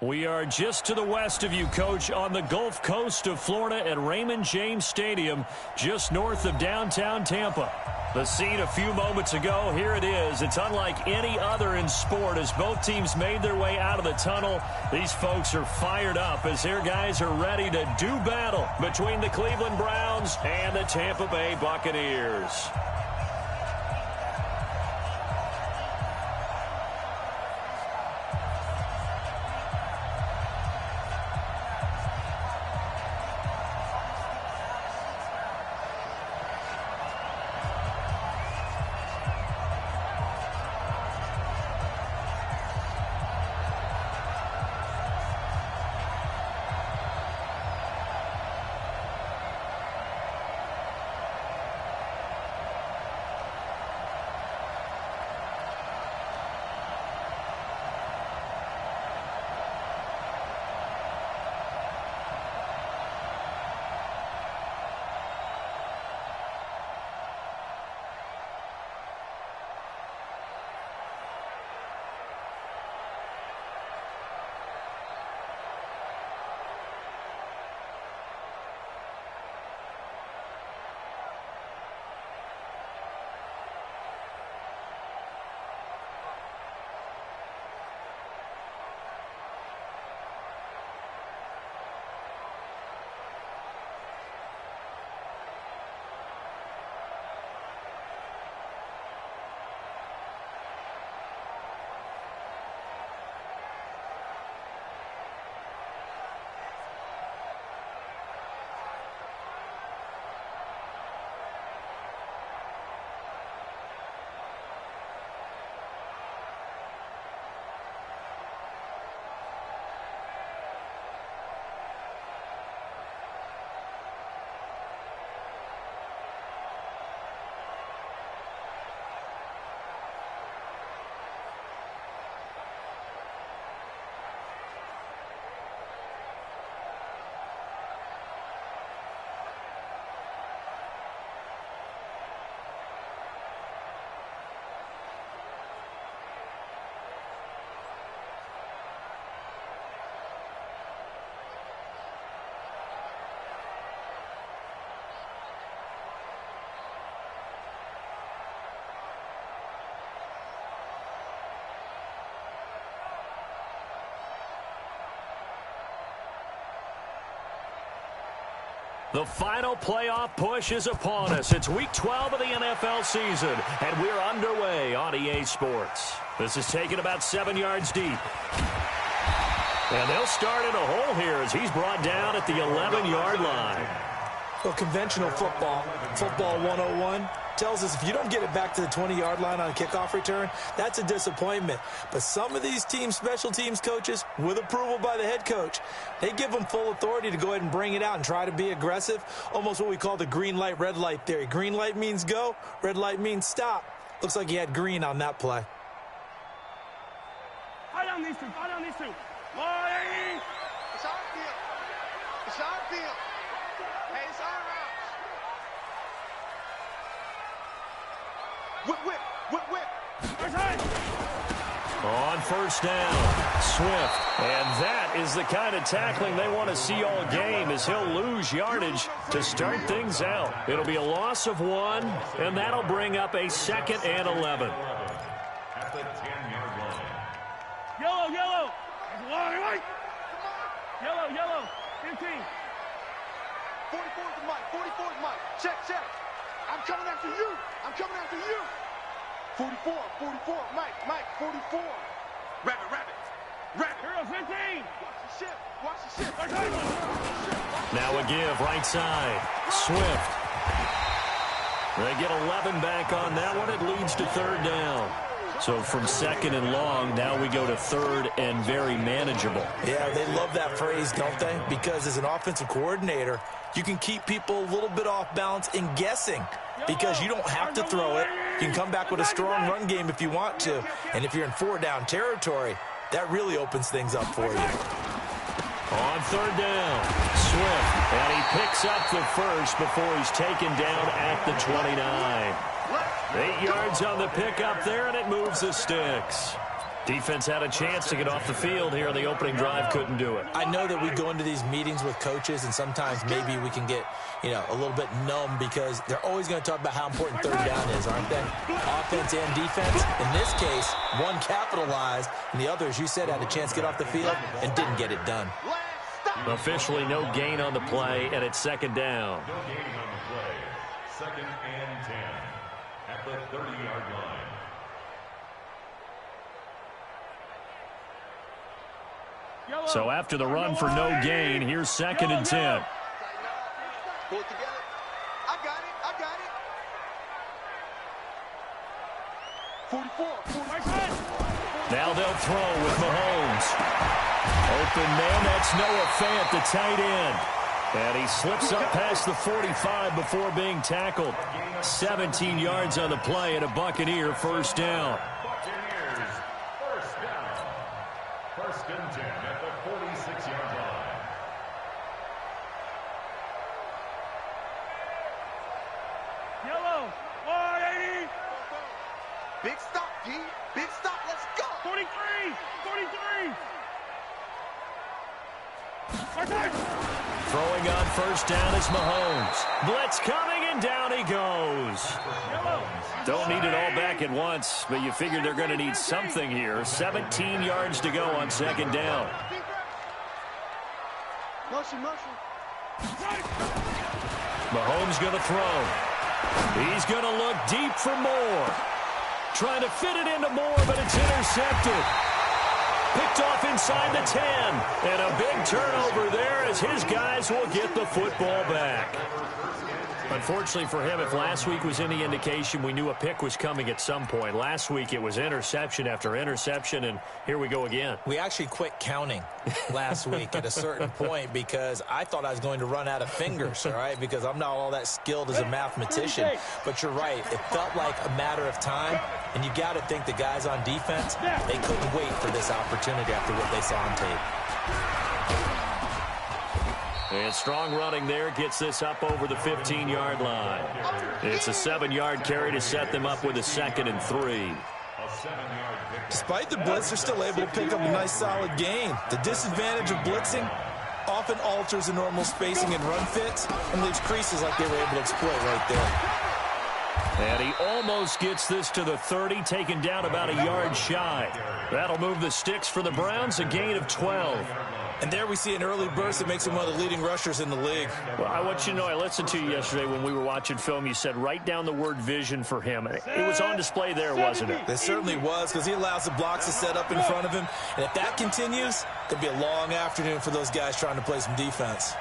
We are just to the west of you, Coach, on the Gulf Coast of Florida at Raymond James Stadium, just north of downtown Tampa. The scene a few moments ago, here it is. It's unlike any other in sport as both teams made their way out of the tunnel. These folks are fired up as their guys are ready to do battle between the Cleveland Browns and the Tampa Bay Buccaneers. The final playoff push is upon us. It's Week 12 of the NFL season, and we're underway on EA Sports. This is taken about 7 yards deep. And they'll start in a hole here as he's brought down at the 11-yard line. Well, conventional football 101, tells us if you don't get it back to the 20-yard line on a kickoff return, that's a disappointment. But some of these teams, special teams coaches, with approval by the head coach, they give them full authority to go ahead and bring it out and try to be aggressive, almost what we call the green light, red light theory. Green light means go, red light means stop. Looks like he had green on that play. Fire down these two, fire down these two. It's our field. It's our field. Hey, it's our routes. Whip, whip, whip, whip. First time. On first down, Swift. And that is the kind of tackling they want to see all game as he'll lose yardage to start things out. It'll be a loss of 1, and that'll bring up a 2nd and 11. At the 10-yard line. Yellow, yellow. White. Yellow, yellow. 15. 44 to Mike. 44 to Mike. Check, check. I'm coming after you. I'm coming after you. 44, 44. Mike, 44. Rabbit, rabbit. Rabbit. Here goes 15. Watch the ship. Watch the ship. Now a give right side. Swift. They get 11 back on that one. It leads to 3rd down. So from 2nd and long, now we go to 3rd and very manageable. Yeah, they love that phrase, don't they? Because as an offensive coordinator, you can keep people a little bit off balance and guessing because you don't have to throw it. You can come back with a strong run game if you want to. And if you're in 4-down territory, that really opens things up for you. On 3rd down, Swift. And he picks up the first before he's taken down at the 29. 8 yards on the pickup there, and it moves the sticks. Defense had a chance to get off the field here. The opening drive couldn't do it. I know that we go into these meetings with coaches, and sometimes maybe we can get, a little bit numb because they're always going to talk about how important third down is, aren't they? Offense and defense. In this case, one capitalized, and the other, as you said, had a chance to get off the field and didn't get it done. Officially no gain on the play, and it's second down. No gain on the play. Second and 10 at the 30-yard line. So after the run for no gain, here's second and 10. Pull it together. I got it. 44. Now they'll throw with Mahomes. Open man, that's Noah Fant, the tight end. And he slips up past the 45 before being tackled. 17 yards on the play and a Buccaneer first down. Buccaneers, first down. First and 10 at the 46-yard line. Yellow. 180. Big stop, D. Big stop. Let's go. 43. Throwing on first down is Mahomes. Blitz coming, and down he goes. Don't need it all back at once, but you figure they're going to need something here. 17 yards to go on second down. Motion. Mahomes going to throw. He's going to look deep for Moore. Trying to fit it into Moore, but it's intercepted. Picked off inside the 10. And a big turnover there as his guys will get the football back. Unfortunately for him, if last week was any indication, we knew a pick was coming at some point. Last week it was interception after interception, and here we go again. We actually quit counting last week at a certain point because I thought I was going to run out of fingers, all right, because I'm not all that skilled as a mathematician. But you're right. It felt like a matter of time, and you got to think the guys on defense, they couldn't wait for this opportunity after what they saw on tape. And strong running there gets this up over the 15-yard line. It's a 7-yard carry to set them up with a 2nd and 3. Despite the blitz, they're still able to pick up a nice solid gain. The disadvantage of blitzing often alters the normal spacing and run fits and leaves creases like they were able to exploit right there. And he almost gets this to the 30, taken down about a yard shy. That'll move the sticks for the Browns, a gain of 12. And there we see an early burst that makes him one of the leading rushers in the league. Well, I want you to know, I listened to you yesterday when we were watching film. You said write down the word vision for him. It was on display there, wasn't it? It certainly was, because he allows the blocks to set up in front of him. And if that continues, it'll be a long afternoon for those guys trying to play some defense.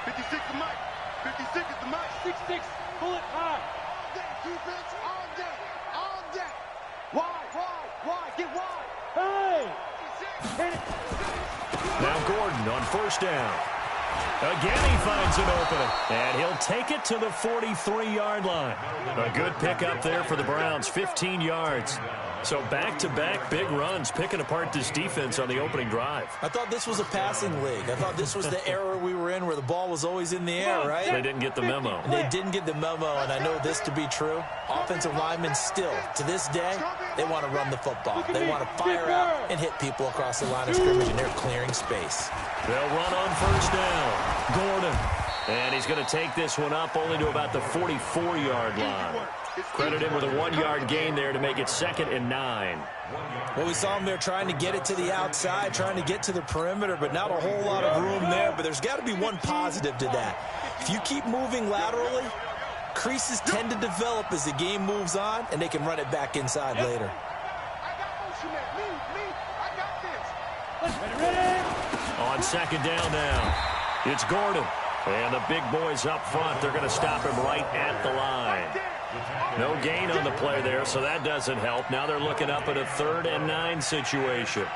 56 to Mike. 56 is the Mike. 6-6. Pull it high. All day, defense. All day. Wide. Get wide. Hey! Hit it. Now Gordon on first down. Again he finds an opening, and he'll take it to the 43-yard line. A good pickup there for the Browns, 15 yards. So back-to-back big runs, picking apart this defense on the opening drive. I thought this was a passing league. I thought this was the era we were in where the ball was always in the air, right? They didn't get the memo. And they didn't get the memo, and I know this to be true. Offensive linemen still, to this day, they want to run the football. They want to fire out and hit people across the line of scrimmage, and they're clearing space. They'll run on first down. Gordon. And he's going to take this one up only to about the 44-yard line. Credit him with a 1-yard gain there to make it 2nd and 9. Well, we saw him there trying to get it to the outside, trying to get to the perimeter, but not a whole lot of room there. But there's got to be one positive to that. If you keep moving laterally, creases tend to develop as the game moves on, and they can run it back inside later. On second down now, it's Gordon. And the big boys up front, they're going to stop him right at the line. No gain on the play there, so that doesn't help. Now they're looking up at a 3rd and 9 situation.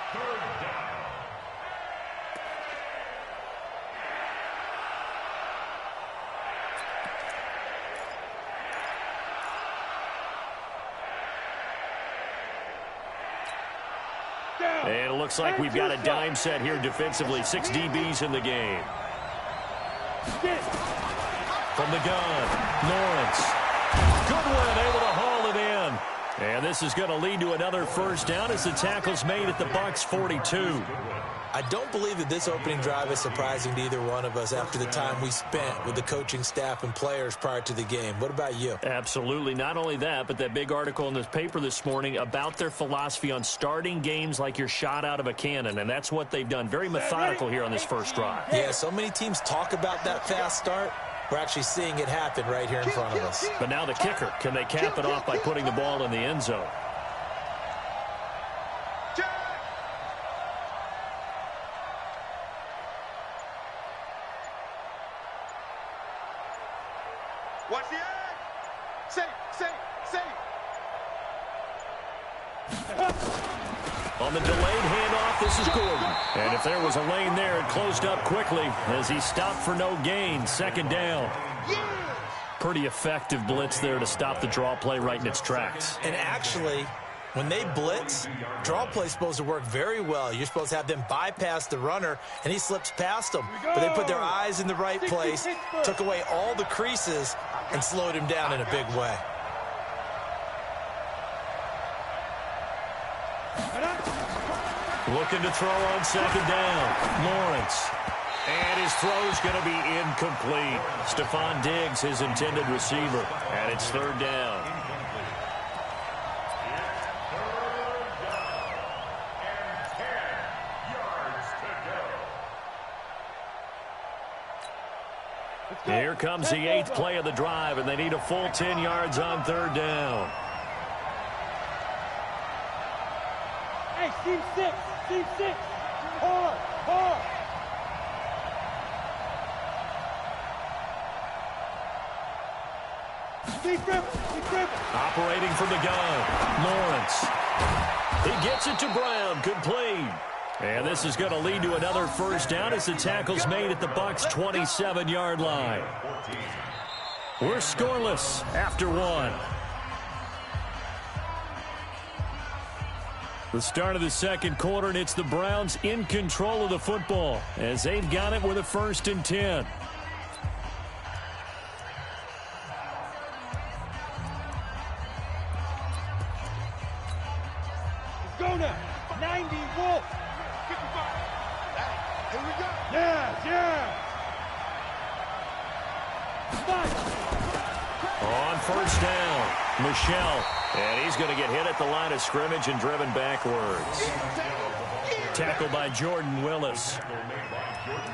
And it looks like we've got a dime set here defensively. 6 DBs in the game. From the gun, Lawrence. Goodwin able to haul it in. And this is going to lead to another first down as the tackle's made at the Bucs 42. I don't believe that this opening drive is surprising to either one of us after the time we spent with the coaching staff and players prior to the game. What about you? Absolutely. Not only that, but that big article in the paper this morning about their philosophy on starting games like you're shot out of a cannon, and that's what they've done. Very methodical here on this first drive. Yeah, so many teams talk about that fast start. We're actually seeing it happen right here in front of us. But now the kicker. Can they cap it off by putting the ball in the end zone? Watch the egg. Safe. On the delayed handoff, this is Gordon. And if there was a lane there, it closed up quickly as he stopped for no gain. Second down. Pretty effective blitz there to stop the draw play right in its tracks. And actually, when they blitz, draw play's supposed to work very well. You're supposed to have them bypass the runner, and he slips past them. But they put their eyes in the right place, took away all the creases, and slowed him down in a big way. Looking to throw on second down. Lawrence. And his throw's going to be incomplete. Stephon Diggs, his intended receiver. And it's third down. Here comes the 8th play of the drive, and they need a full 10 yards on third down. Hey, team six. Hard. Keep grip. Operating from the gun, Lawrence. He gets it to Brown, complete. And this is going to lead to another first down as the tackle's made at the Bucs 27-yard line. We're scoreless after one. The start of the second quarter, and it's the Browns in control of the football as they've got it with a 1st and 10. Let's go now. 90 Wolf. Here we go. Yeah. On first down, Michelle. And he's going to get hit at the line of scrimmage and driven backwards. Tackled by Jordan Willis.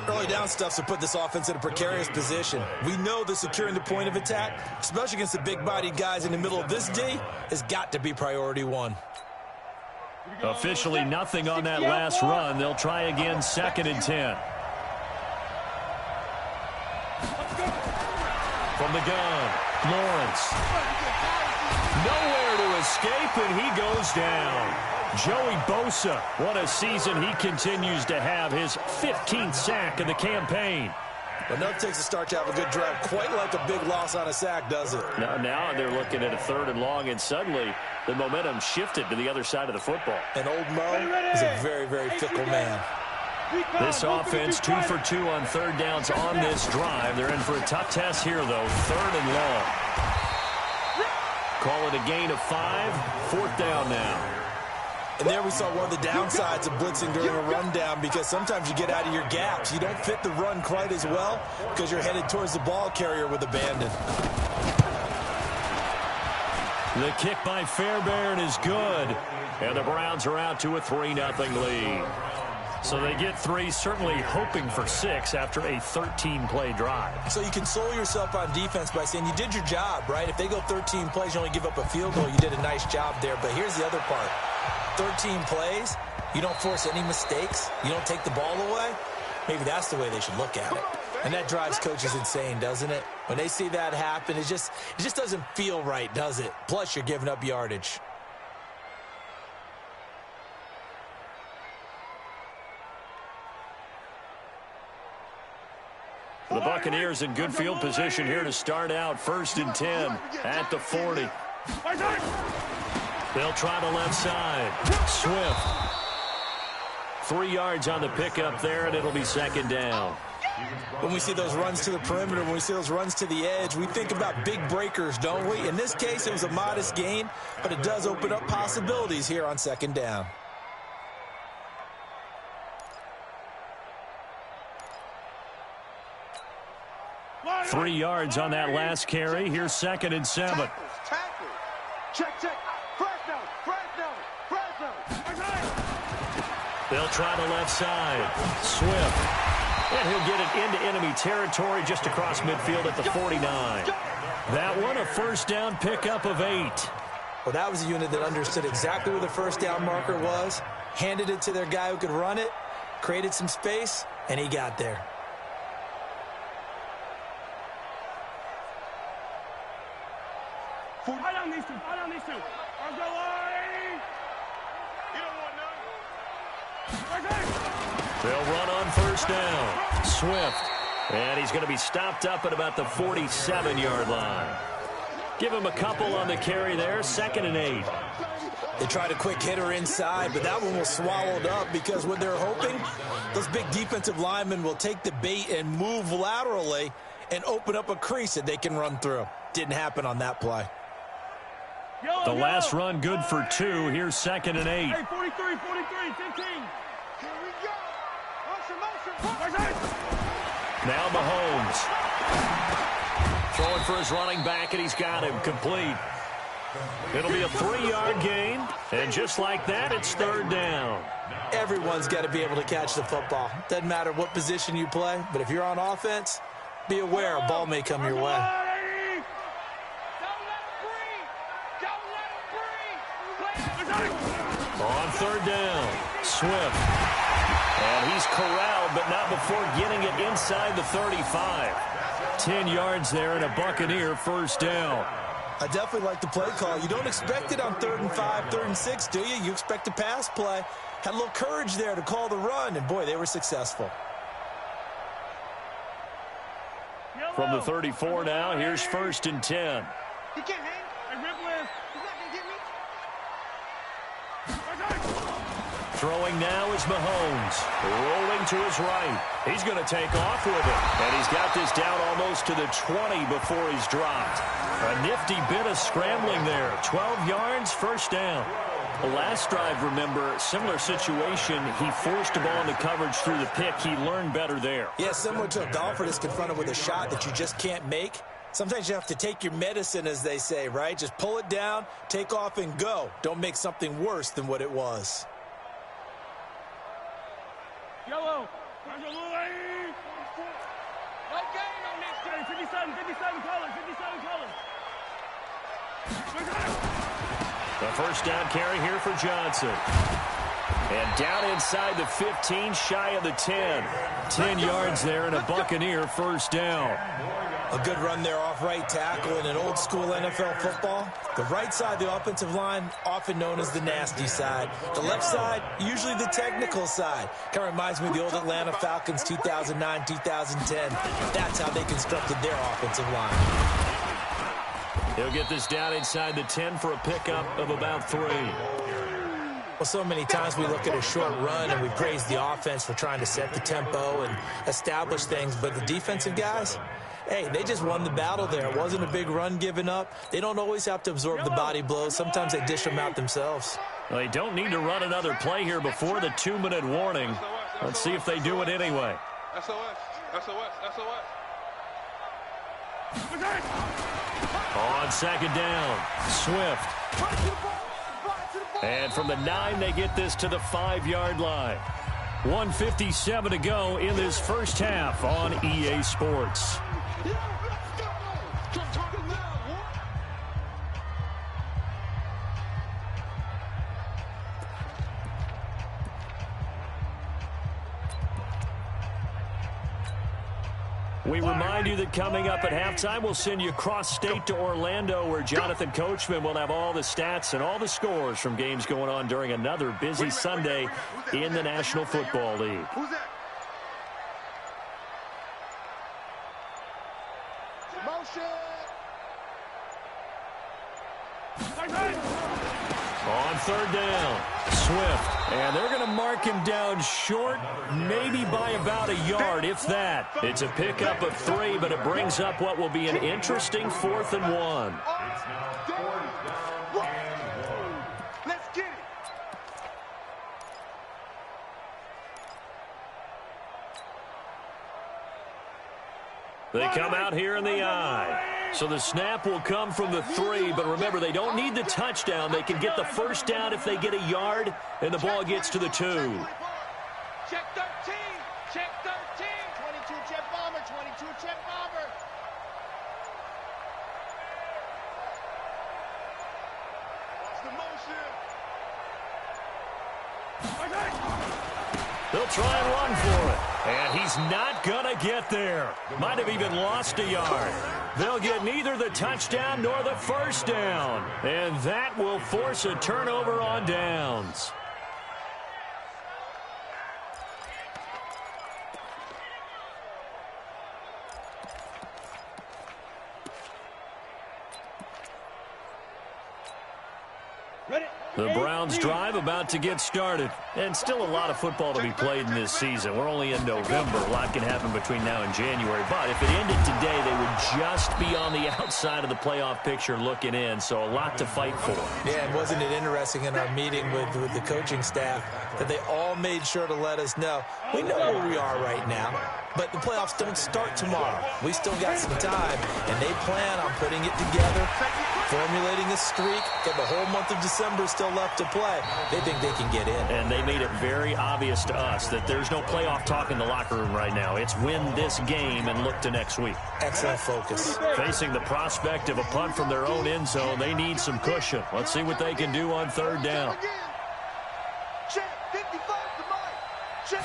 Early down stuffs will put this offense in a precarious position. We know that securing the point of attack, especially against the big-bodied guys in the middle of this D, has got to be priority one. Officially nothing on that last run. They'll try again, 2nd and 10. From the gun, Lawrence. Nowhere to escape, and he goes down. Joey Bosa, what a season he continues to have, his 15th sack of the campaign. But enough takes a start to have a good drive. Quite like a big loss on a sack, does it? Now they're looking at a 3rd and long, and suddenly the momentum shifted to the other side of the football. And old Mo is a very, very fickle man. This offense 2 for 2 on 3rd downs on this drive. They're in for a tough test here, though. 3rd and long. Call it a gain of 5. 4th down now. And there we saw one of the downsides of blitzing during a rundown, because sometimes you get out of your gaps. You don't fit the run quite as well because you're headed towards the ball carrier with abandon. The kick by Fairbairn is good. And the Browns are out to a 3-0 lead. So they get 3, certainly hoping for 6 after a 13-play drive. So you console yourself on defense by saying you did your job, right? If they go 13 plays, you only give up a field goal, you did a nice job there. But here's the other part. 13 plays, you don't force any mistakes, you don't take the ball away. Maybe that's the way they should look at it. And that drives coaches insane, doesn't it? When they see that happen, it just doesn't feel right, does it? Plus, you're giving up yardage. The Buccaneers in good field position here to start out. 1st and 10 at the 40. They'll try the left side. Swift. 3 yards on the pickup there, and it'll be 2nd down. When we see those runs to the perimeter, when we see those runs to the edge, we think about big breakers, don't we? In this case, it was a modest gain, but it does open up possibilities here on second down. Three yards on that last carry. Here's 2nd and 7. Tackles. Check. Fresno. They'll try the left side. Swift. And he'll get it into enemy territory just across midfield at the 49. That one, a first down pickup of 8. Well, that was a unit that understood exactly where the first down marker was, handed it to their guy who could run it, created some space, and he got there. Fight on these two. I'll go line. You don't want none. They'll run on first down. Swift. And he's going to be stopped up at about the 47-yard line. Give him a couple on the carry there. 2nd and 8. They tried a quick hitter inside, but that one was swallowed up because what they're hoping, those big defensive linemen will take the bait and move laterally and open up a crease that they can run through. Didn't happen on that play. The last run good for 2. Here's 2nd and 8. Hey, 43, 15. Here we go. Motion. Now Mahomes. Throwing for his running back, and he's got him complete. It'll be a 3-yard gain, and just like that, it's 3rd down. Everyone's got to be able to catch the football. Doesn't matter what position you play, but if you're on offense, be aware a ball may come your way. On 3rd down, Swift. And he's corralled, but not before getting it inside the 35. 10 yards there and a Buccaneer first down. I definitely like the play call. You don't expect it on 3rd and 5, 3rd and 6, do you? You expect a pass play. Had a little courage there to call the run, and boy, they were successful. From the 34 now, here's 1st and 10. He can't hang. He's not going to get me. Throwing now is Mahomes. Rolling to his right. He's going to take off with it. And he's got this down almost to the 20 before he's dropped. A nifty bit of scrambling there. 12 yards, first down. The last drive, remember, similar situation. He forced the ball into coverage through the pick. He learned better there. Yeah, similar to a golfer that's confronted with a shot that you just can't make. Sometimes you have to take your medicine, as they say, right? Just pull it down, take off, and go. Don't make something worse than what it was. Yellow. No gain on this. 57 colors. The first down carry here for Johnson. And down inside the 15, shy of the 10. 10 yards there and a Buccaneer first down. A good run there off right tackle in an old school NFL football. The right side of the offensive line, often known as the nasty side. The left side, usually the technical side. Kind of reminds me of the old Atlanta Falcons 2009, 2010. That's how they constructed their offensive line. He'll get this down inside the 10 for a pickup of about 3. Well, so many times we look at a short run and we praise the offense for trying to set the tempo and establish things, but the defensive guys, hey, they just won the battle there. It wasn't a big run given up. They don't always have to absorb the body blows. Sometimes they dish them out themselves. Well, they don't need to run another play here before the 2-minute warning. Let's see if they do it anyway. SOS. On second down, Swift. And from the 9, they get this to the 5-yard line. 1:57 to go in this first half on EA Sports. We remind you that coming up at halftime, we'll send you cross-state to Orlando, where Jonathan Coachman will have all the stats and all the scores from games going on during another busy Sunday in the National Football League. Who's that? Motion. On third down, Swift. And they're going to mark took him down short, maybe by about a yard, if that. It's a pickup of 3, but it brings up what will be an interesting 4th and 1. It's now 4th down and 1. Let's get it. They come out here in the I. So the snap will come from the 3, but remember, they don't need the touchdown. They can get the first down if they get a yard, and the ball gets to the 2. Check 13. Check 13. 22 check bomber. 22 check bomber. Watch the motion. They'll try and run for it. And he's not going to get there. Might have even lost a yard. They'll get neither the touchdown nor the first down. And that will force a turnover on downs. The Browns drive about to get started. And still a lot of football to be played in this season. We're only in November. A lot can happen between now and January. But if it ended today, they would just be on the outside of the playoff picture looking in. So a lot to fight for. Yeah, and wasn't it interesting in our meeting with the coaching staff that they all made sure to let us know, we know where we are right now, but the playoffs don't start tomorrow. We still got some time, and they plan on putting it together, formulating a streak, got the whole month of December still left to play. They think they can get in. And they made it very obvious to us that there's no playoff talk in the locker room right now. It's win this game and look to next week. Excellent focus. Facing the prospect of a punt from their own end zone, they need some cushion. Let's see what they can do on 3rd down. Check 55 to Mike. Check.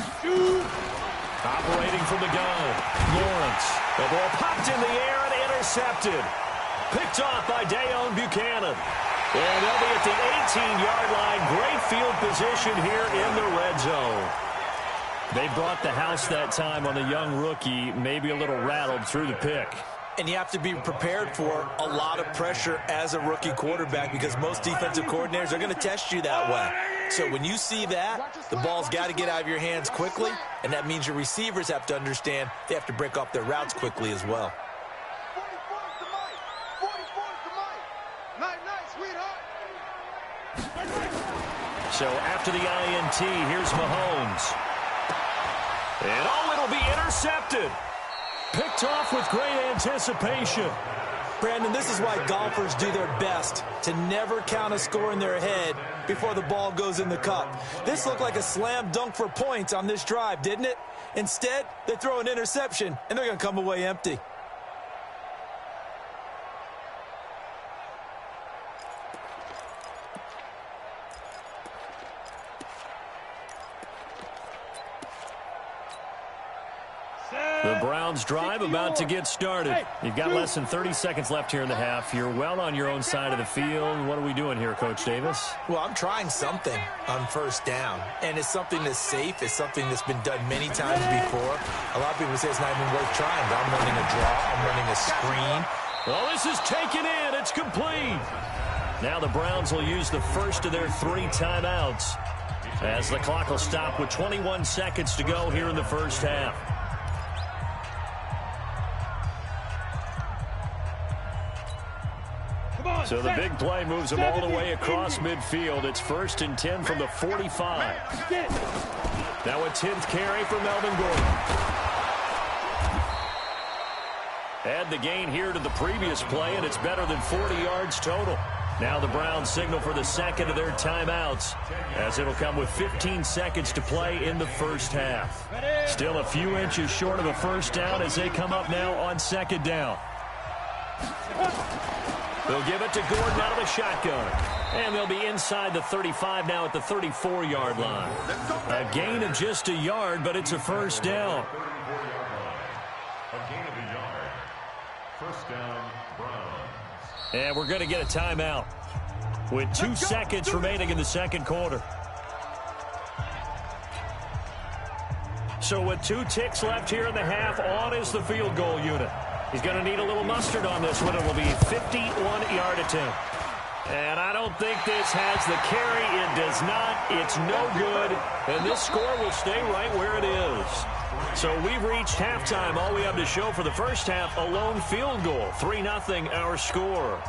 Operating from the gun, Lawrence. The ball popped in the air and intercepted. Picked off by Dayon Buchanan. And they'll be at the 18-yard line. Great field position here in the red zone. They brought the house that time on the young rookie, maybe a little rattled through the pick. And you have to be prepared for a lot of pressure as a rookie quarterback because most defensive coordinators are going to test you that way. So when you see that, the ball's got to get out of your hands quickly, and that means your receivers have to understand they have to break off their routes quickly as well. 44's to Mike. 44's to Mike. Night, sweetheart. So after the INT, here's Mahomes. And it'll be intercepted. Picked off with great anticipation. Brandon, this is why golfers do their best to never count a score in their head before the ball goes in the cup. This looked like a slam dunk for points on this drive, didn't it? Instead, they throw an interception, and they're going to come away empty. The Browns drive about to get started. You've got less than 30 seconds left here in the half. You're well on your own side of the field. What are we doing here, Coach Davis? Well, I'm trying something on 1st down, and it's something that's safe. It's something that's been done many times before. A lot of people say it's not even worth trying, but I'm running a draw. I'm running a screen. Well, this is taken in. It's complete. Now the Browns will use the first of their 3 timeouts as the clock will stop with 21 seconds to go here in the first half. So the big play moves them all the way across midfield. It's 1st and 10 from the 45. Now a 10th carry for Melvin Gordon. Add the gain here to the previous play, and it's better than 40 yards total. Now the Browns signal for the second of their timeouts, as it'll come with 15 seconds to play in the first half. Still a few inches short of a first down as they come up now on 2nd down. They'll give it to Gordon out of the shotgun. And they'll be inside the 35 now at the 34-yard line. A gain of just a yard, but it's a first down. A gain of a yard. First down, Browns. And we're going to get a timeout with 2 seconds remaining in the second quarter. So with 2 ticks left here in the half, on is the field goal unit. He's going to need a little mustard on this one. It will be a 51-yard attempt. And I don't think this has the carry. It does not. It's no good, and this score will stay right where it is. So we've reached halftime. All we have to show for the first half, a lone field goal. 3-0 our score.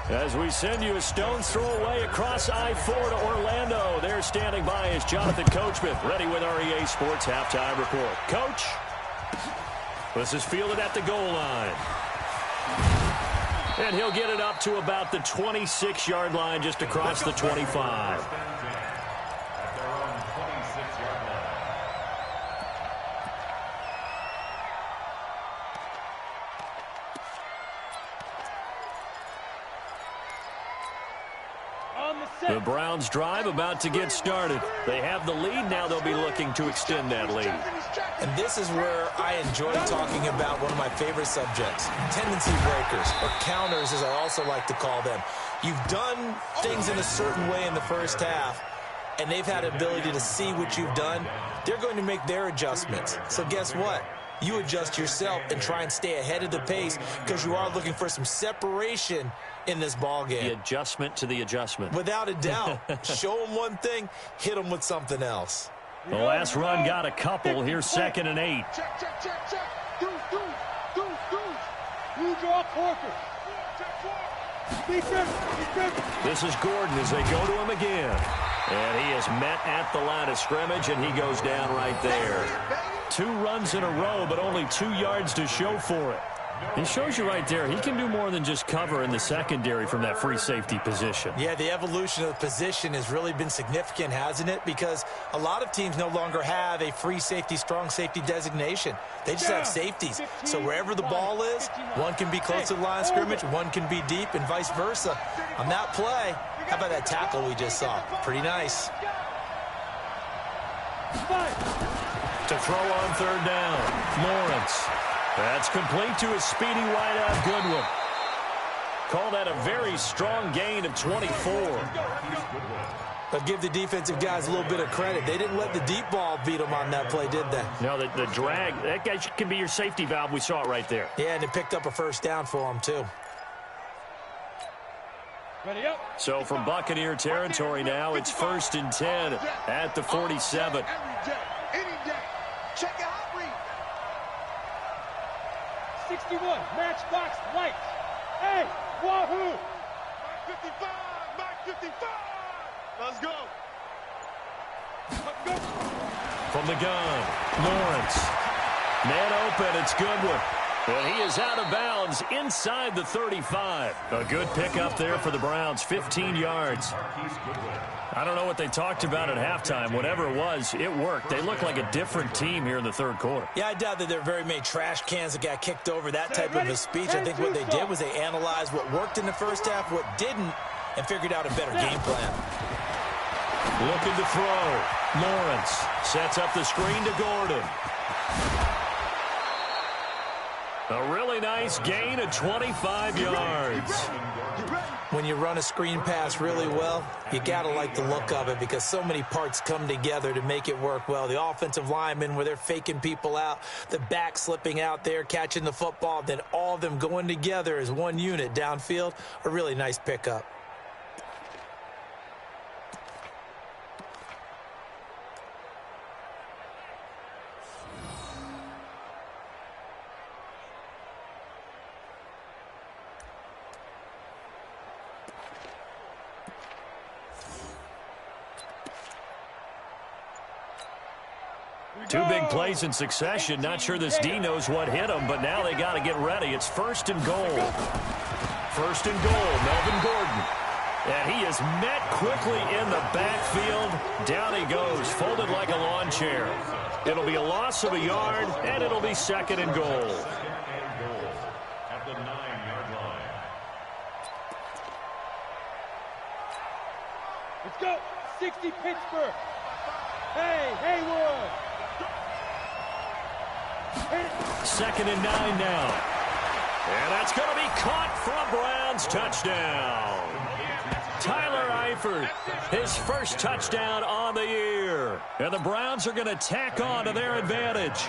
As we send you a stone's throw away across I-4 to Orlando. There standing by is Jonathan Coachman, ready with REA Sports Halftime Report. Coach, this is fielded at the goal line. And he'll get it up to about the 26-yard line, just across the 25. The Browns drive about to get started. They have the lead. Now they'll be looking to extend that lead. And this is where I enjoy talking about one of my favorite subjects, tendency breakers, or counters as I also like to call them. You've done things in a certain way in the first half, and they've had the ability to see what you've done. They're going to make their adjustments. So guess what? You adjust yourself and try and stay ahead of the pace because you are looking for some separation in this ball game. The adjustment to the adjustment. Without a doubt. Show them one thing, hit them with something else. The last run got a couple. Here's 2nd and 8. Check, check, check, check. Do. You draw quarter. Defense. This is Gordon as they go to him again. And he is met at the line of scrimmage, and he goes down right there. 2 runs in a row, but only 2 yards to show for it. He shows you right there, he can do more than just cover in the secondary from that free safety position. Yeah, the evolution of the position has really been significant, hasn't it? Because a lot of teams no longer have a free safety, strong safety designation. They just have safeties. So wherever the ball is, one can be close to the line of scrimmage, one can be deep, and vice versa. On that play, how about that tackle we just saw? Pretty nice. To throw on 3rd down, Lawrence. That's complete to a speedy wideout Goodwin. Call that a very strong gain of 24. But give the defensive guys a little bit of credit. They didn't let the deep ball beat them on that play, did they? No, the drag, that guy can be your safety valve. We saw it right there. Yeah, and it picked up a first down for them, too. Ready up. So from Buccaneer territory now, it's 1st and 10 at the 47. Every day, any day. Check it out. 61, matchbox lights. Hey, wahoo! Back 55, back 55. Let's go. From the gun, Lawrence. Man open, it's Goodwin. And he is out of bounds inside the 35. A good pickup there for the Browns, 15 yards. I don't know what they talked about at halftime. Whatever it was, it worked. They look like a different team here in the 3rd quarter. Yeah, I doubt that there are very many trash cans that got kicked over, that type of a speech. I think what they did was they analyzed what worked in the first half, what didn't, and figured out a better game plan. Looking to throw. Lawrence sets up the screen to Gordon. A really nice gain of 25 yards. When you run a screen pass really well, you got to like the look of it because so many parts come together to make it work well. The offensive linemen where they're faking people out, the back slipping out there, catching the football, then all of them going together as one unit downfield, a really nice pickup. Two big plays in succession. Not sure this D knows what hit him, but now they got to get ready. It's 1st and goal. 1st and goal, Melvin Gordon. And he is met quickly in the backfield. Down he goes, folded like a lawn chair. It'll be a loss of a yard, and it'll be 2nd and goal. At the 9-yard line. Let's go. 60 Pittsburgh. Hey, Haywood. 2nd and 9 now. And that's going to be caught for a Browns touchdown. Tyler Rayford, his first touchdown on the year. And the Browns are going to tack on to their advantage.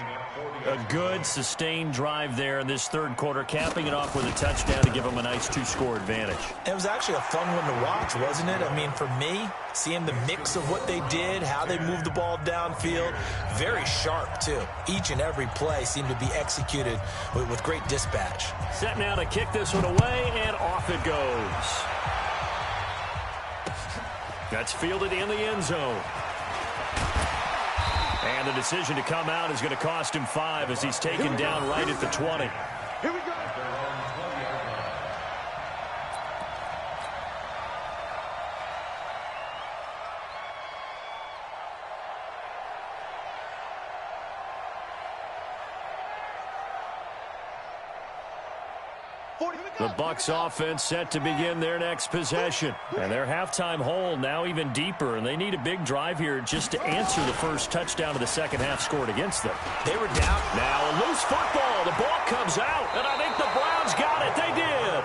A good, sustained drive there in this third quarter, capping it off with a touchdown to give them a nice two-score advantage. It was actually a fun one to watch, wasn't it? I mean, for me, seeing the mix of what they did, how they moved the ball downfield, very sharp, too. Each and every play seemed to be executed with great dispatch. Set now to kick this one away, and off it goes. That's fielded in the end zone. And the decision to come out is going to cost him 5 as he's taken down right at the 20. Here we go. The Bucs offense set to begin their next possession. And their halftime hole now even deeper, and they need a big drive here just to answer the first touchdown of the second half scored against them. They were down. Now a loose football. The ball comes out, and I think the Browns got it. They did.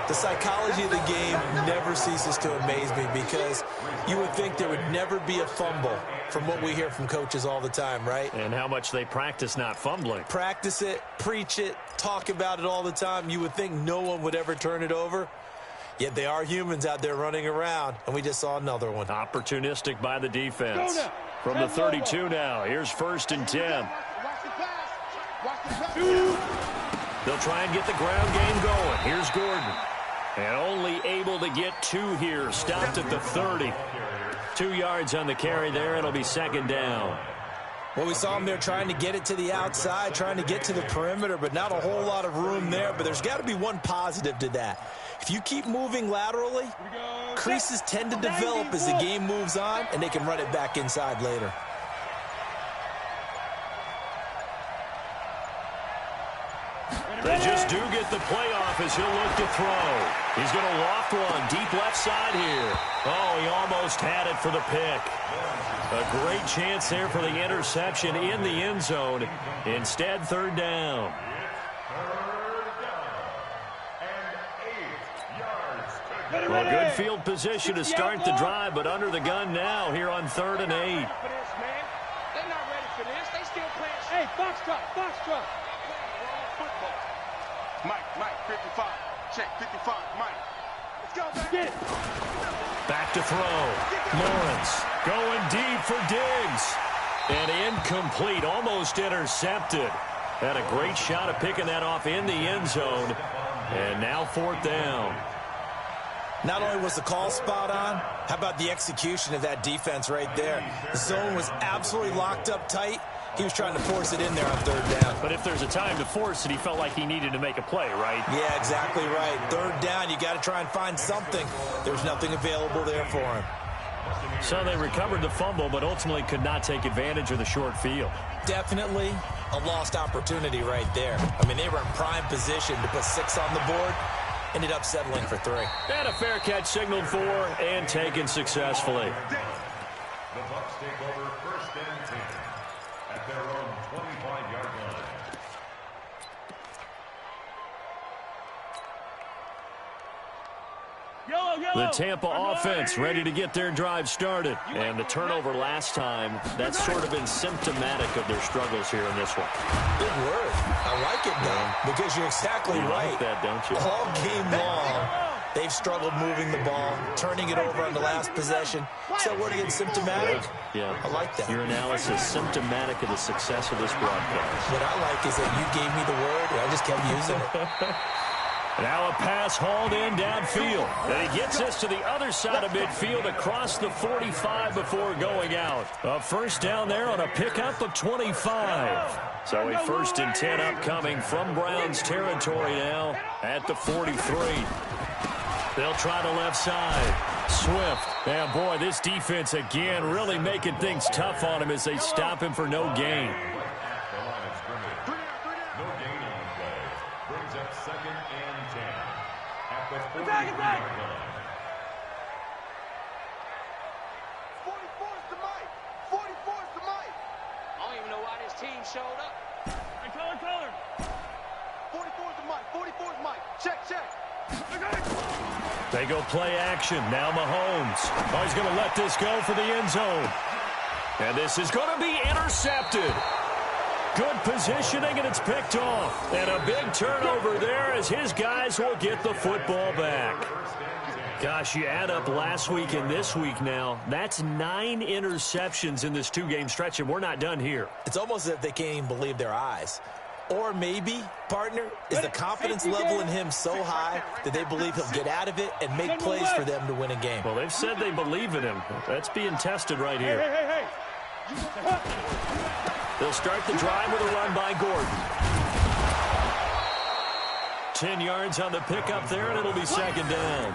The psychology of the game never ceases to amaze me because you would think there would never be a fumble from what we hear from coaches all the time, right? And how much they practice not fumbling. Practice it, preach it, talk about it all the time. You would think no one would ever turn it over. Yet they are humans out there running around, and we just saw another one. Opportunistic by the defense. From the 32 now, here's 1st and 10. They'll try and get the ground game going. Here's Gordon. And only able to get 2 here. Stopped at the 30. 2 yards on the carry there. It'll be 2nd down. Well, we saw him there trying to get it to the outside, trying to get to the perimeter, but not a whole lot of room there. But there's got to be one positive to that. If you keep moving laterally, creases tend to develop as the game moves on, and they can run it back inside later. They just do get the play off as he'll look to throw. He's going to loft one deep left side here. Oh, he almost had it for the pick. A great chance there for the interception in the end zone. Instead, 3rd down. Well, good field position to start the drive, but under the gun now here on 3rd and 8. They're not ready for this. They still playing. Hey, Foxtrot. Mike, 55. Check, 55, Mike. Let's go, back. Get it. Back to throw. Lawrence going deep for Diggs. And incomplete, almost intercepted. Had a great shot at picking that off in the end zone. And now 4th down. Not only was the call spot on, how about the execution of that defense right there? The zone was absolutely locked up tight. He was trying to force it in there on 3rd down. But if there's a time to force it, he felt like he needed to make a play, right? Yeah, exactly right. 3rd down, you got to try and find something. There's nothing available there for him. So they recovered the fumble, but ultimately could not take advantage of the short field. Definitely a lost opportunity right there. I mean, they were in prime position to put 6 on the board. Ended up settling for 3. And a fair catch signaled for and taken successfully. The Bucs take over 1st and 10 at their own 25-yard line. The Tampa offense ready to get their drive started. And the turnover last time, that's sort of been symptomatic of their struggles here in this one. Good word. I like it, though, because you're exactly right. Like that, don't you? All game long, they've struggled moving the ball, turning it over on the last possession. So word again, symptomatic? Yeah. I like that. Your analysis symptomatic of the success of this broadcast. What I like is that you gave me the word, and I just kept using it. Now a pass hauled in downfield. And he gets this to the other side of midfield across the 45 before going out. A 1st down there on a pickup of 25. So a 1st and 10 upcoming from Browns territory now at the 43. They'll try the left side. Swift. And boy, this defense again really making things tough on him as they stop him for no gain. Showed up. Hey, color. 44's the Mike. 44's Mike. Check. They go play action. Now Mahomes. Oh, he's going to let this go for the end zone. And this is going to be intercepted. Good positioning, and it's picked off. And a big turnover there as his guys will get the football back. Gosh, you add up last week and this week now. That's 9 interceptions in this 2-game stretch, and we're not done here. It's almost as if they can't even believe their eyes. Or maybe, partner, is the confidence level in him so high that they believe he'll get out of it and make plays for them to win a game. Well, they've said they believe in him. That's being tested right here. They'll start the drive with a run by Gordon. 10 yards on the pickup there, and it'll be second down.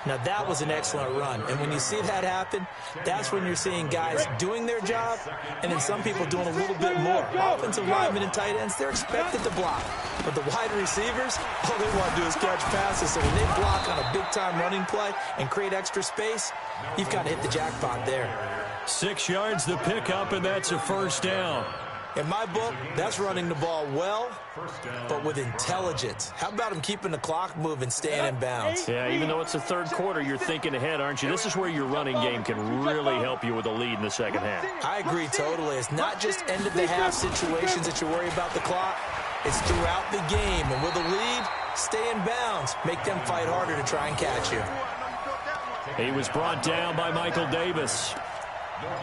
Now, that was an excellent run. And when you see that happen, that's when you're seeing guys doing their job and then some people doing a little bit more. Offensive linemen and tight ends, they're expected to block. But the wide receivers, all they want to do is catch passes. So when they block on a big-time running play and create extra space, you've got to hit the jackpot there. 6 yards the pickup, and that's a first down. In my book, that's running the ball well, but with intelligence. How about him keeping the clock moving, staying in bounds? Yeah, even though it's the third quarter, you're thinking ahead, aren't you? This is where your running game can really help you with a lead in the second half. I agree totally. It's not just end-of-the-half situations that you worry about the clock. It's throughout the game. And with a lead, stay in bounds. Make them fight harder to try and catch you. He was brought down by Michael Davis.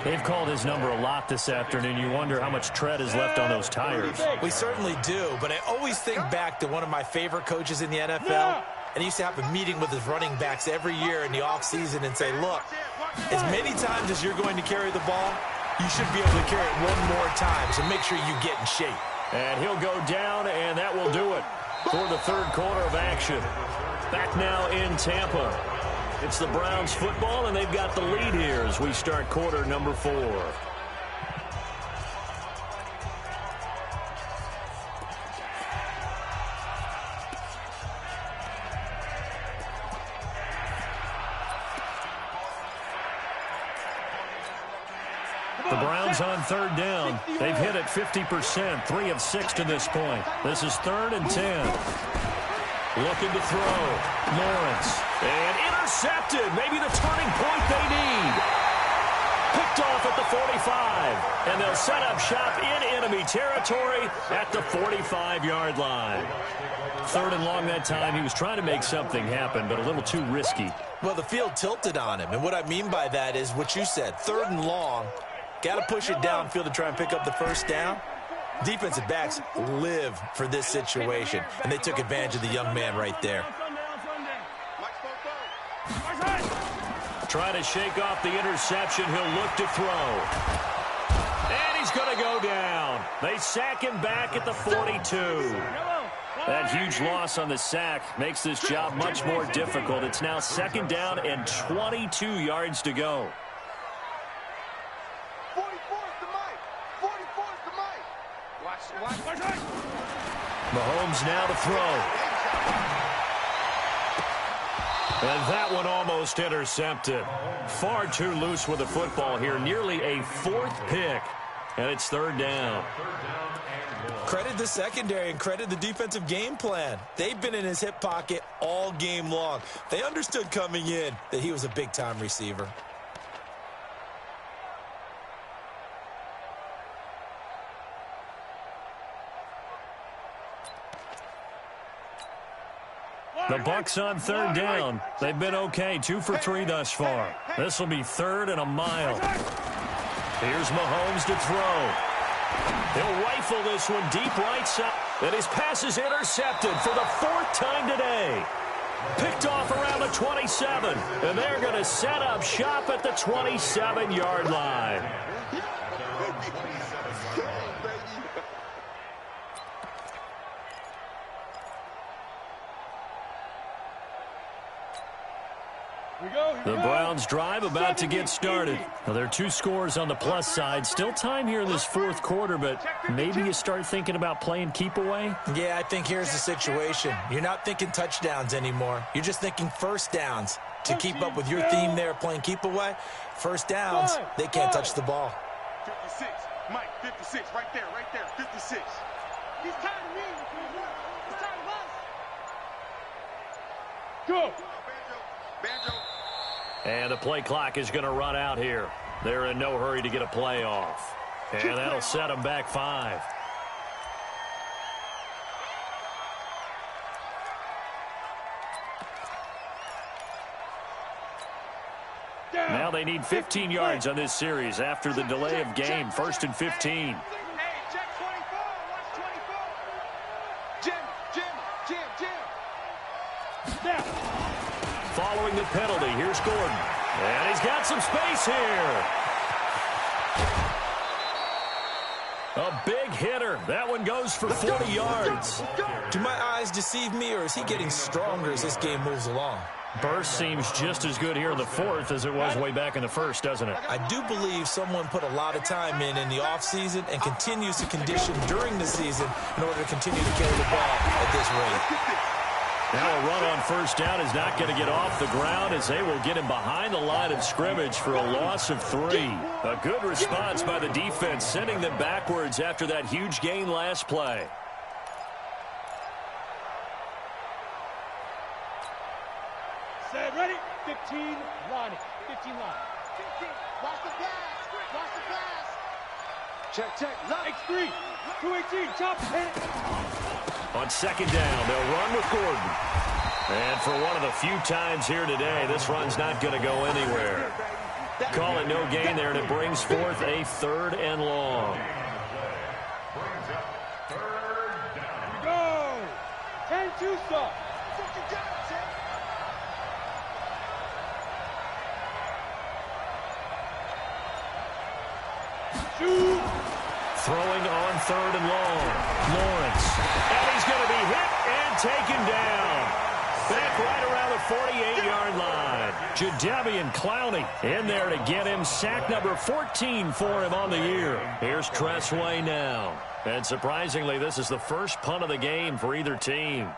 They've called his number a lot this afternoon. You wonder how much tread is left on those tires. We certainly do, but I always think back to one of my favorite coaches in the NFL, and he used to have a meeting with his running backs every year in the offseason and say, look, as many times as you're going to carry the ball, you should be able to carry it one more time, so make sure you get in shape. And he'll go down, and that will do it for the third quarter of action. Back now in Tampa. It's the Browns football, and they've got the lead here as we start quarter number 4. The Browns on third down. They've hit it 50%, 3 of 6 to this point. This is 3rd and 10. Looking to throw. Lawrence. And intercepted. Maybe the turning point they need. Picked off at the 45. And they'll set up shop in enemy territory at the 45-yard line. 3rd and long that time. He was trying to make something happen, but a little too risky. Well, the field tilted on him. And what I mean by that is what you said. 3rd and long. Got to push it downfield to try and pick up the first down. Defensive backs live for this situation, and they took advantage of the young man right there. Trying to shake off the interception. He'll look to throw. And he's going to go down. They sack him back at the 42. That huge loss on the sack makes this job much more difficult. It's now 2nd down and 22 yards to go. Mahomes now to throw. And that one almost intercepted. Far too loose with the football here. Nearly a 4th pick. And it's 3rd down. Credit the secondary and credit the defensive game plan. They've been in his hip pocket all game long. They understood coming in that he was a big-time receiver. The Bucs on 3rd down. They've been okay, 2 for 3 thus far. This will be 3rd and a mile. Here's Mahomes to throw. He'll rifle this one deep right side. And his pass is intercepted for the 4th time today. Picked off around the 27. And they're going to set up shop at the 27-yard line. The Browns drive about to get started. Now, there are 2 scores on the plus side. Still time here in this 4th quarter, but maybe you start thinking about playing keep away? Yeah, I think here's the situation. You're not thinking touchdowns anymore. You're just thinking first downs. To keep up with your theme there, playing keep away, first downs, they can't touch the ball. 56, Mike, 56, right there, 56. He's tired of me. He's tired of us. Go. And the play clock is going to run out here. They're in no hurry to get a play off. And that'll set them back 5. Now they need 15 yards on this series after the delay of game. 1st and 15. Hey, check 24. Watch 24. Jim. Following the penalty, here's Gordon. And he's got some space here. A big hitter. That one goes for 40 yards. Do my eyes deceive me, or is he getting stronger as this game moves along? Burst seems just as good here in the 4th as it was way back in the 1st, doesn't it? I do believe someone put a lot of time in the offseason and continues to condition during the season in order to continue to carry the ball at this rate. Now a run on 1st down is not going to get off the ground as they will get him behind the line of scrimmage for a loss of 3. A good response by the defense, sending them backwards after that huge gain last play. Set, ready? 15, line it. 15 line. 15. Watch the pass. Watch the pass. Check. X3. 218. Chop. Hit it. On 2nd down, they'll run with Gordon. And for one of the few times here today, this run's not going to go anywhere. Call it no gain there, and it brings forth a 3rd and long. Go. 10-2 stop. Shoot. Throwing on 3rd and long. Lawrence. And he's going to be hit and taken down. Back right around the 48-yard line. Jadeveon Clowney in there to get him. Sack number 14 for him on the year. Here's Tressway now. And surprisingly, this is the first punt of the game for either team.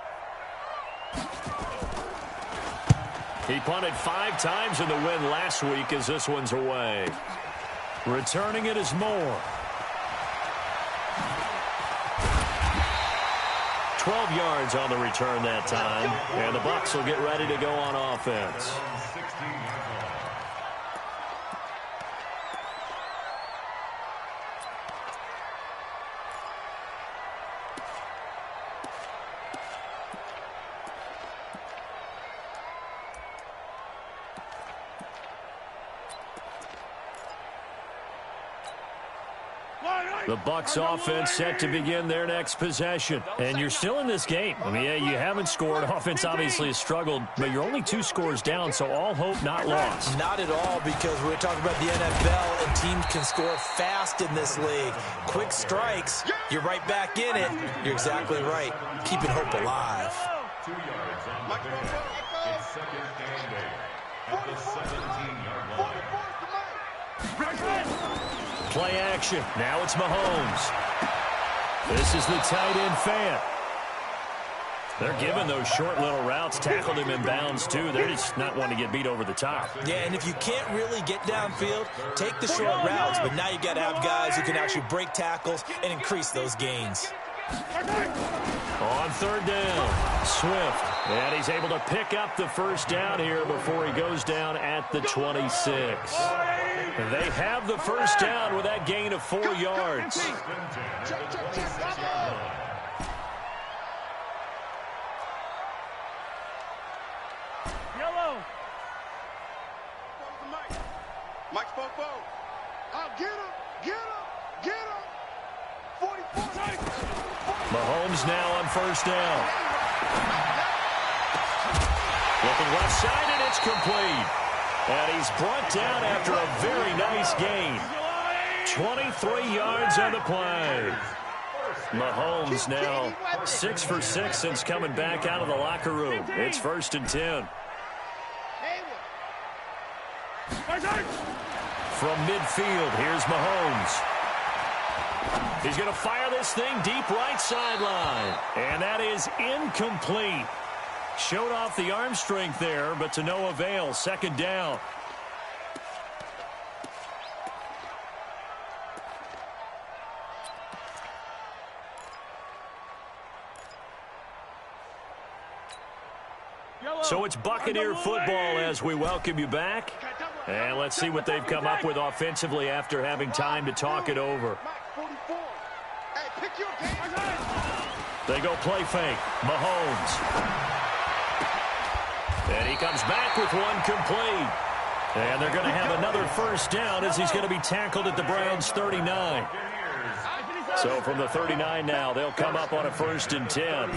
He punted 5 times in the win last week as this one's away. Returning it is Moore. 12 yards on the return that time. And the Bucs will get ready to go on offense. The Bucs offense set to begin their next possession. And you're still in this game. I mean, yeah, you haven't scored. Offense obviously has struggled, but you're only 2 scores down, so all hope not lost. Not at all, because we're talking about the NFL, and teams can score fast in this league. Quick strikes, you're right back in it. You're exactly right. Keeping hope alive. 2 yards on the finish. It's 2nd and 8 at the 17-yard line. Play action. Now it's Mahomes. This is the tight end Fant. They're giving those short little routes. Tackled him in bounds, too. They're just not wanting to get beat over the top. Yeah, and if you can't really get downfield, take the short routes. But now you got to have guys who can actually break tackles and increase those gains. On 3rd down, Swift. And he's able to pick up the 1st down here before he goes down at the 26. They have the 1st down with that gain of 4 yards. Yellow. Mike's Popo. I'll get him. Get him. Get him. 44. Mahomes now on 1st down. Looking left side, and it's complete. And he's brought down after a very nice gain. 23 yards on the play. Mahomes now 6 for 6 since coming back out of the locker room. It's 1st and 10. From midfield, here's Mahomes. He's going to fire this thing deep right sideline. And that is incomplete. Showed off the arm strength there, but to no avail. 2nd down. So it's Buccaneer football as we welcome you back. And let's see what they've come up with offensively after having time to talk it over. They go play fake. Mahomes. And he comes back with one complete. And they're going to have another first down as he's going to be tackled at the Browns' 39. So from the 39 now, they'll come up on a 1st and 10.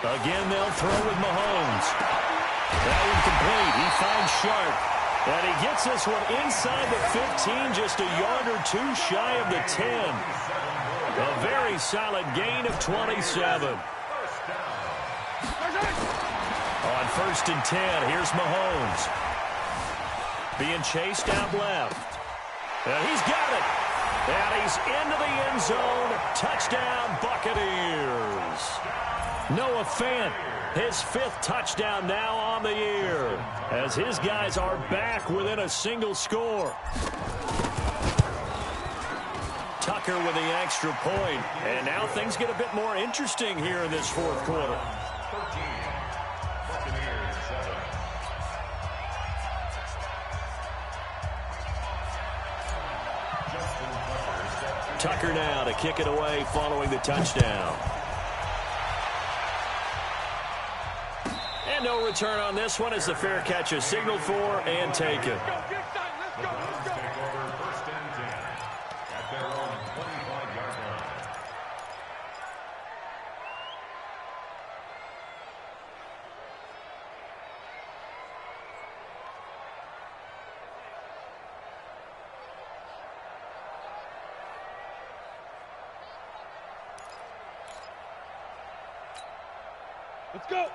Again, they'll throw with Mahomes. That incomplete. He finds Sharp. And he gets this one inside the 15, just a yard or two shy of the 10. A very solid gain of 27. On 1st and 10, here's Mahomes. Being chased out left. And he's got it. And he's into the end zone. Touchdown, Buccaneers. Noah Fant, his 5th touchdown now on the year, as his guys are back within a single score. Tucker with the extra point, and now things get a bit more interesting here in this 4th quarter. Tucker now to kick it away following the touchdown. And no return on this one as the fair catch is signaled for and taken.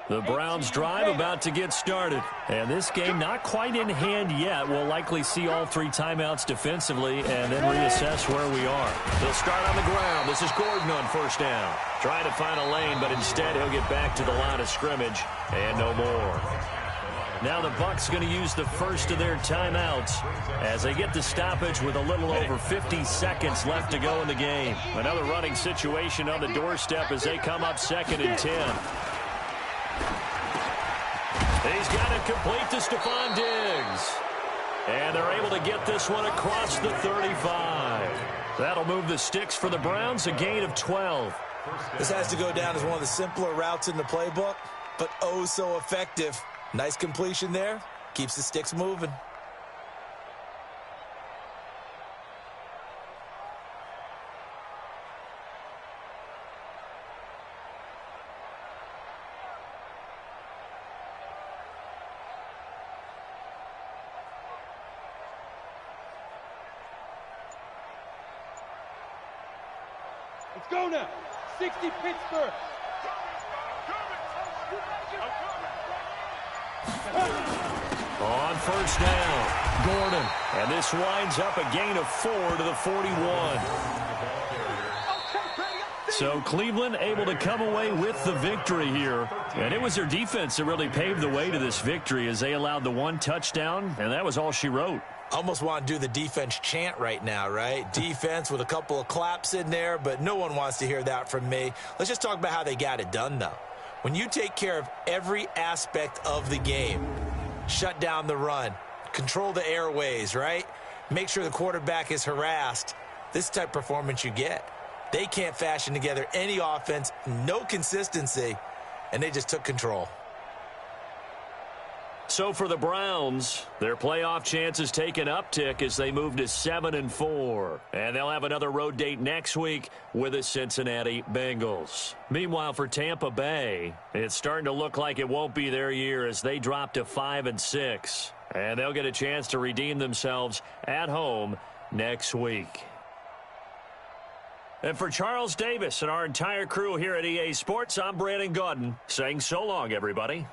The Browns drive about to get started. And this game not quite in hand yet. We'll likely see all 3 timeouts defensively and then reassess where we are. They'll start on the ground. This is Gordon on 1st down. Trying to find a lane, but instead he'll get back to the line of scrimmage and no more. Now the Bucs going to use the first of their timeouts as they get the stoppage with a little over 50 seconds left to go in the game. Another running situation on the doorstep as they come up 2nd and 10. He's got it complete to Stephon Diggs. And they're able to get this one across the 35. That'll move the sticks for the Browns, a gain of 12. This has to go down as one of the simpler routes in the playbook, but oh so effective. Nice completion there. Keeps the sticks moving. Let's go now. 60 Pittsburgh. On 1st down, Gordon. And this winds up a gain of 4 to the 41. So Cleveland able to come away with the victory here. And it was their defense that really paved the way to this victory as they allowed the 1 touchdown, and that was all she wrote. Almost want to do the defense chant right now, right? Defense with a couple of claps in there, but no one wants to hear that from me. Let's just talk about how they got it done, though. When you take care of every aspect of the game, shut down the run, control the airways, right? Make sure the quarterback is harassed. This type of performance you get. They can't fashion together any offense, no consistency, and they just took control. So for the Browns, their playoff chances take an uptick as they move to 7-4. And they'll have another road date next week with the Cincinnati Bengals. Meanwhile, for Tampa Bay, it's starting to look like it won't be their year as they drop to 5-6. And they'll get a chance to redeem themselves at home next week. And for Charles Davis and our entire crew here at EA Sports, I'm Brandon Gaudin saying so long, everybody.